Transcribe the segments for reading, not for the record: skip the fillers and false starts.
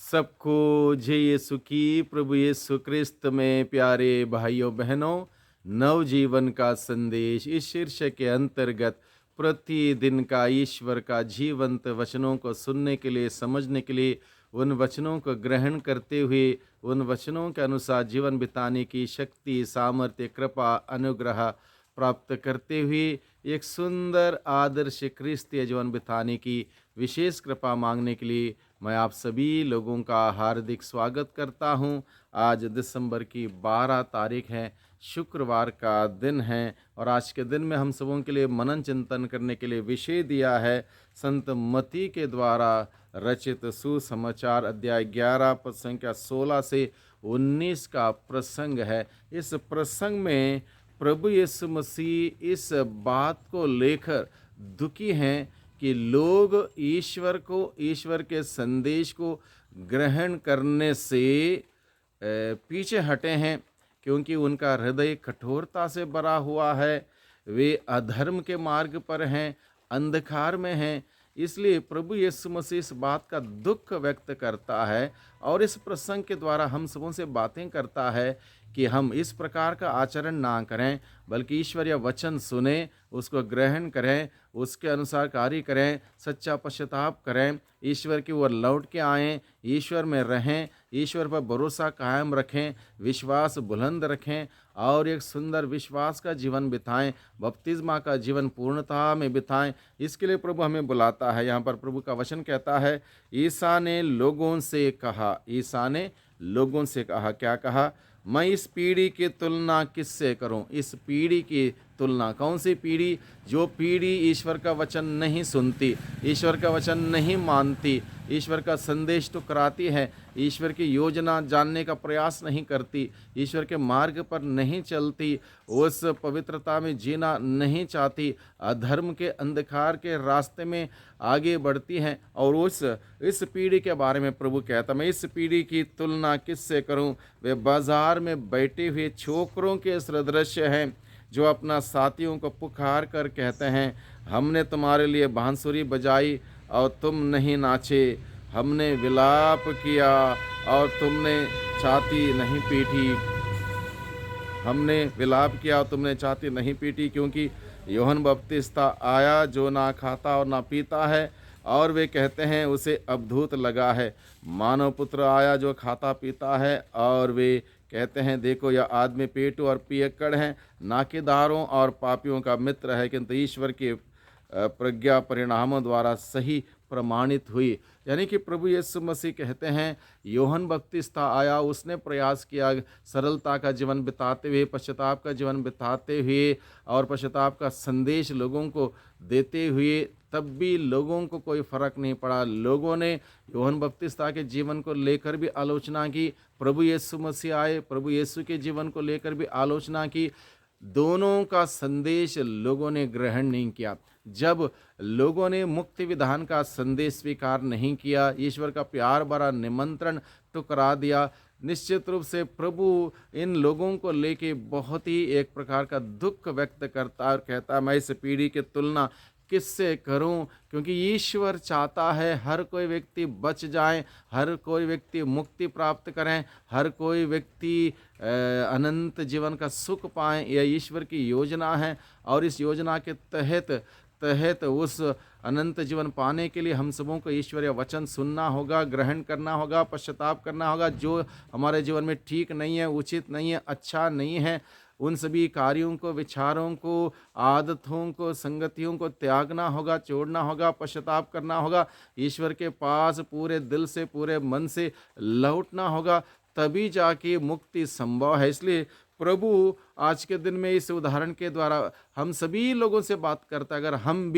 सबको जय यीशु की। प्रभु यीशु क्रिस्त में प्यारे भाइयों बहनों, नवजीवन का संदेश इस शीर्षक के अंतर्गत प्रतिदिन का ईश्वर का जीवंत वचनों को सुनने के लिए, समझने के लिए, उन वचनों को ग्रहण करते हुए उन वचनों के अनुसार जीवन बिताने की शक्ति, सामर्थ्य, कृपा, अनुग्रह प्राप्त करते हुए एक सुंदर आदर्श क्रिस्तीय जीवन बिताने की विशेष कृपा मांगने के लिए मैं आप सभी लोगों का हार्दिक स्वागत करता हूं। आज दिसंबर की 12 तारीख है, शुक्रवार का दिन है और आज के दिन में हम सबों के लिए मनन चिंतन करने के लिए विषय दिया है संत मती के द्वारा रचित सुसमाचार अध्याय 11 पद संख्या 16 से 19 का प्रसंग है। इस प्रसंग में प्रभु यीशु मसीह इस बात को लेकर दुखी हैं कि लोग ईश्वर के संदेश को ग्रहण करने से पीछे हटे हैं, क्योंकि उनका हृदय कठोरता से भरा हुआ है। वे अधर्म के मार्ग पर हैं, अंधकार में हैं। इसलिए प्रभु यीशु मसीह इस बात का दुख व्यक्त करता है और इस प्रसंग के द्वारा हम सबों से बातें करता है कि हम इस प्रकार का आचरण ना करें, बल्कि ईश्वरीय वचन सुने, उसको ग्रहण करें, उसके अनुसार कार्य करें, सच्चा पश्चाताप करें, ईश्वर की ओर लौट के आएँ, ईश्वर में रहें, ईश्वर पर भरोसा कायम रखें, विश्वास बुलंद रखें और एक सुंदर विश्वास का जीवन बिताएं, बपतिस्मा का जीवन पूर्णता में बिताएं। इसके लिए प्रभु हमें बुलाता है। यहाँ पर प्रभु का वचन कहता है, ईसा ने लोगों से कहा, क्या कहा? मैं इस पीढ़ी की तुलना किससे करूं? इस पीढ़ी की तुलना, कौन सी पीढ़ी? जो पीढ़ी ईश्वर का वचन नहीं सुनती, ईश्वर का वचन नहीं मानती, ईश्वर का संदेश ठुकराती है, ईश्वर की योजना जानने का प्रयास नहीं करती, ईश्वर के मार्ग पर नहीं चलती, उस पवित्रता में जीना नहीं चाहती, अधर्म के अंधकार के रास्ते में आगे बढ़ती हैं। और इस पीढ़ी के बारे में प्रभु कहता, मैं इस पीढ़ी की तुलना किससे करूं? वे बाजार में बैठे हुए छोकरों के सदृश हैं, जो अपना साथियों को पुकार कर कहते हैं, हमने तुम्हारे लिए बांसुरी बजाई और तुम नहीं नाचे, हमने विलाप किया और तुमने छाती नहीं पीटी, हमने विलाप किया और तुमने छाती नहीं पीटी, क्योंकि यूहन्ना बपतिस्ता आया जो ना खाता और ना पीता है, और वे कहते हैं उसे अद्भुत लगा है। मानव पुत्र आया जो खाता पीता है, और वे कहते हैं देखो यह आदमी पेटू और पियक्कड़ है, नाकेदारों और पापियों का मित्र है, किंतु ईश्वर की प्रज्ञा परिणामों द्वारा सही प्रमाणित हुई। यानी कि प्रभु यीशु मसीह कहते हैं, यूहन्ना बपतिस्ता आया, उसने प्रयास किया सरलता का जीवन बिताते हुए, पश्चाताप का जीवन बिताते हुए और पश्चाताप का संदेश लोगों को देते हुए, तब भी लोगों को कोई फर्क नहीं पड़ा। लोगों ने यूहन्ना बपतिस्ता के जीवन को लेकर भी आलोचना की, प्रभु यीशु मसीह आए, प्रभु यीशु के जीवन को लेकर भी आलोचना की। दोनों का संदेश लोगों ने ग्रहण नहीं किया। जब लोगों ने मुक्ति विधान का संदेश स्वीकार नहीं किया, ईश्वर का प्यार भरा निमंत्रण ठुकरा दिया, निश्चित रूप से प्रभु इन लोगों को लेके बहुत ही एक प्रकार का दुख व्यक्त करता और कहता, मैं इस पीढ़ी की तुलना किससे करूं? क्योंकि ईश्वर चाहता है हर कोई व्यक्ति बच जाए, हर कोई व्यक्ति मुक्ति प्राप्त करें, हर कोई व्यक्ति अनंत जीवन का सुख पाएं। यह ईश्वर की योजना है और इस योजना के तहत उस अनंत जीवन पाने के लिए हम सबों को ईश्वरीय वचन सुनना होगा, ग्रहण करना होगा, पश्चाताप करना होगा। जो हमारे जीवन में ठीक नहीं है, उचित नहीं है, अच्छा नहीं है, उन सभी कार्यों को, विचारों को, आदतों को, संगतियों को त्यागना होगा, छोड़ना होगा, पश्चाताप करना होगा, ईश्वर के पास पूरे दिल से, पूरे मन से लौटना होगा, तभी जाके मुक्ति संभव है। इसलिए प्रभु आज के दिन में इस उदाहरण के द्वारा हम सभी लोगों से बात करता है। अगर हम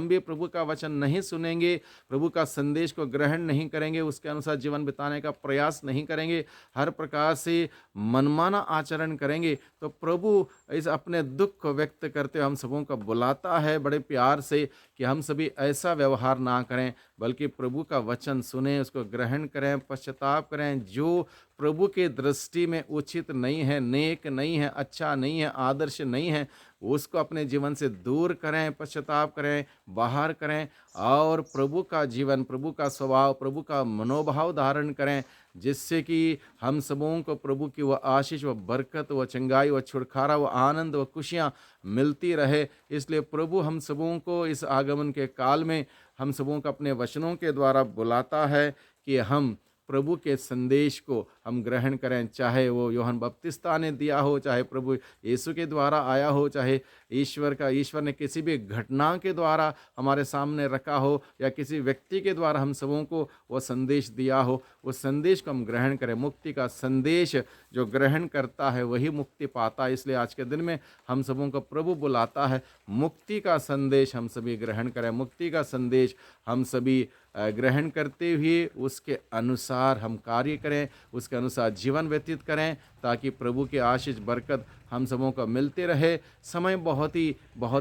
भी प्रभु का वचन नहीं सुनेंगे, प्रभु का संदेश को ग्रहण नहीं करेंगे, उसके अनुसार जीवन बिताने का प्रयास नहीं करेंगे, हर प्रकार से मनमाना आचरण करेंगे, तो प्रभु इस अपने दुख को व्यक्त करते हुए हम सबों को बुलाता है बड़े प्यार से कि हम सभी ऐसा व्यवहार ना करें, बल्कि प्रभु का वचन सुने, उसको ग्रहण करें, पश्चाताप करें। जो प्रभु के दृष्टि में उचित नहीं है, नेक नहीं है, अच्छा नहीं है, आदर्श नहीं है, उसको अपने जीवन से दूर करें, पश्चाताप करें, बाहर करें और प्रभु का जीवन, प्रभु का स्वभाव, प्रभु का मनोभाव धारण करें, जिससे कि हम सबों को प्रभु की वह आशीष, वह बरकत, वह चंगाई, वह छुटकारा, वह आनंद, वह खुशियाँ मिलती रहे। इसलिए प्रभु हम सबों को इस आगमन के काल में हम सबों को अपने वचनों के द्वारा बुलाता है कि हम प्रभु के संदेश को हम ग्रहण करें, चाहे वो यूहन्ना बपतिस्ता ने दिया हो, चाहे प्रभु यीशु के द्वारा आया हो, चाहे ईश्वर ने किसी भी घटना के द्वारा हमारे सामने रखा हो, या किसी व्यक्ति के द्वारा हम सबों को वो संदेश दिया हो, उस संदेश को हम ग्रहण करें। मुक्ति का संदेश जो ग्रहण करता है वही मुक्ति पाता है। इसलिए आज के दिन में हम सबों को प्रभु बुलाता है, मुक्ति का संदेश हम सभी ग्रहण करें। मुक्ति का संदेश हम सभी ग्रहण करते हुए उसके अनुसार हम कार्य करें, उसके अनुसार जीवन व्यतीत करें, ताकि प्रभु के आशीष बरकत हम सबों को मिलते रहे। समय बहुत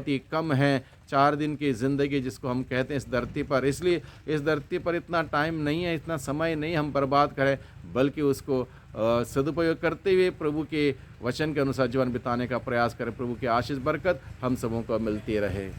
ही कम है, 4 दिन की ज़िंदगी जिसको हम कहते हैं इस धरती पर, इसलिए इस धरती पर इतना टाइम नहीं है, इतना समय नहीं हम बर्बाद करें, बल्कि उसको सदुपयोग करते हुए प्रभु के वचन के अनुसार जीवन बिताने का प्रयास करें। प्रभु की आशीष बरकत हम सबों को मिलती रहे।